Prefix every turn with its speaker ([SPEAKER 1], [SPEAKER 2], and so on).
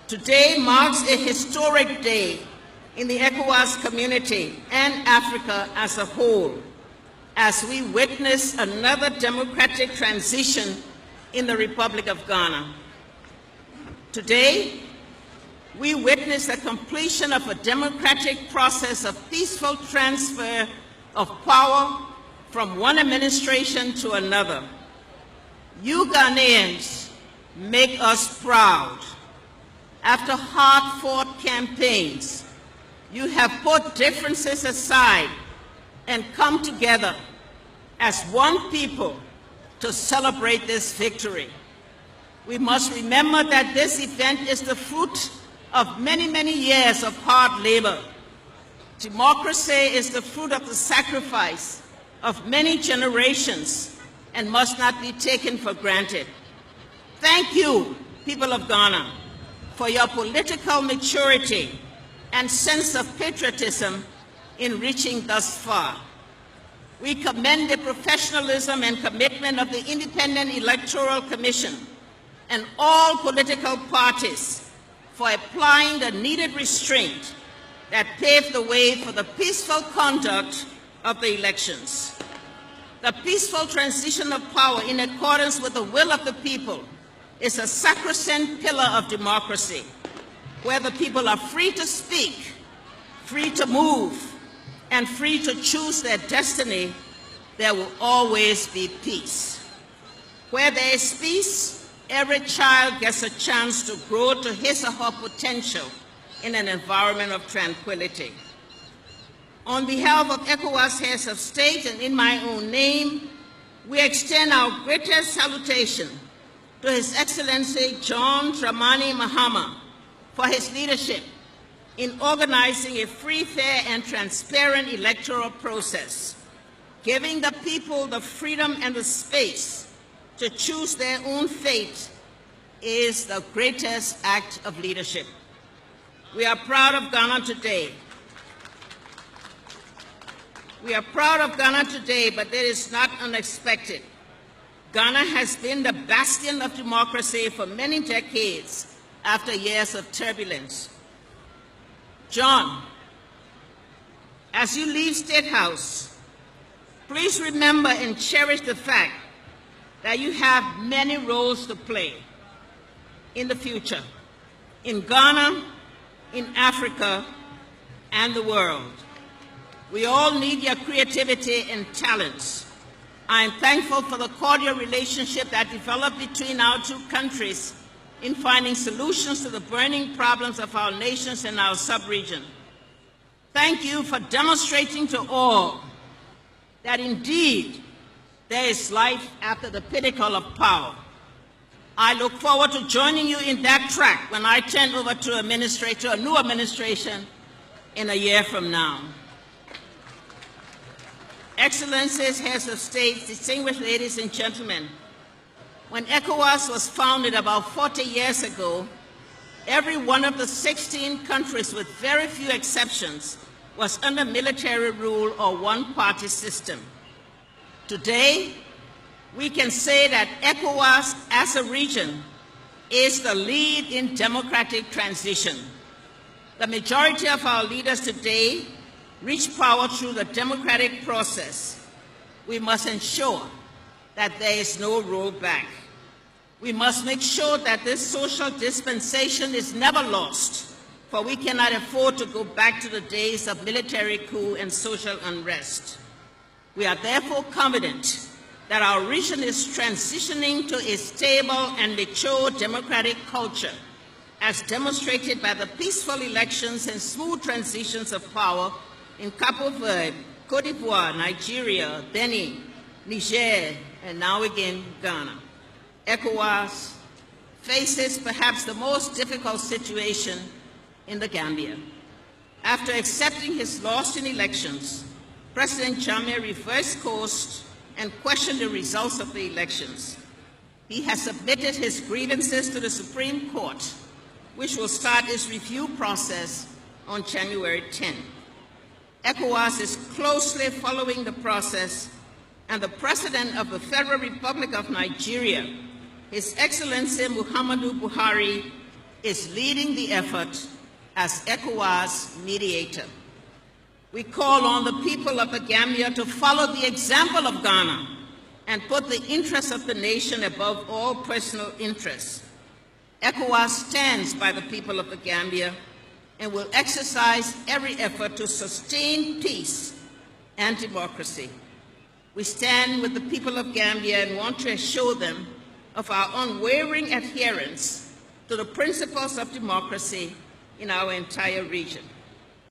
[SPEAKER 1] Today marks a historic day in the ECOWAS community and Africa as a whole, as we witness another democratic transition in the Republic of Ghana. Today, we witness the completion of a democratic process of peaceful transfer of power from one administration to another. You Ghanaians make us proud. After hard-fought campaigns, you have put differences aside and come together as one people to celebrate this victory. We must remember that this event is the fruit of many, many years of hard labor. Democracy is the fruit of the sacrifice of many generations and must not be taken for granted. Thank you, people of Ghana, for your political maturity and sense of patriotism in reaching thus far. We commend the professionalism and commitment of the Independent Electoral Commission and all political parties for applying the needed restraint that paved the way for the peaceful conduct of the elections. The peaceful transition of power in accordance with the will of the people is a sacrosanct pillar of democracy, where the people are free to speak, free to move, and free to choose their destiny. There will always be peace. Where there is peace, every child gets a chance to grow to his or her potential in an environment of tranquility. On behalf of ECOWAS heads of state and in my own name, we extend our greatest salutation to His Excellency John Dramani Mahama for his leadership in organizing a free, fair, and transparent electoral process, giving the people the freedom and the space to choose their own fate is the greatest act of leadership. We are proud of Ghana today. We are proud of Ghana today, but it is not unexpected. Ghana has been the bastion of democracy for many decades after years of turbulence. John, as you leave State House, please remember and cherish the fact that you have many roles to play in the future, in Ghana, in Africa, and the world. We all need your creativity and talents. I am thankful for the cordial relationship that developed between our two countries in finding solutions to the burning problems of our nations and our sub-region. Thank you for demonstrating to all that indeed there is life after the pinnacle of power. I look forward to joining you in that track when I turn over to a new administration in a year from now. Excellencies, heads of state, distinguished ladies and gentlemen, when ECOWAS was founded about 40 years ago, every one of the 16 countries, with very few exceptions, was under military rule or one-party system. Today, we can say that ECOWAS as a region is the lead in democratic transition. The majority of our leaders today reach power through the democratic process. We must ensure that there is no rollback. We must make sure that this social dispensation is never lost, for we cannot afford to go back to the days of military coup and social unrest. We are therefore confident that our region is transitioning to a stable and mature democratic culture, as demonstrated by the peaceful elections and smooth transitions of power in Cape Verde, Cote d'Ivoire, Nigeria, Benin, Niger, and now again Ghana. ECOWAS faces perhaps the most difficult situation in the Gambia. After accepting his loss in elections, President Jammeh reversed course and questioned the results of the elections. He has submitted his grievances to the Supreme Court, which will start its review process on January 10. ECOWAS is closely following the process, and the President of the Federal Republic of Nigeria, His Excellency Muhammadu Buhari, is leading the effort as ECOWAS mediator. We call on the people of the Gambia to follow the example of Ghana and put the interests of the nation above all personal interests. ECOWAS stands by the people of the Gambia and will exercise every effort to sustain peace and democracy. We stand with the people of Gambia and want to assure them of our unwavering adherence to the principles of democracy in our entire region.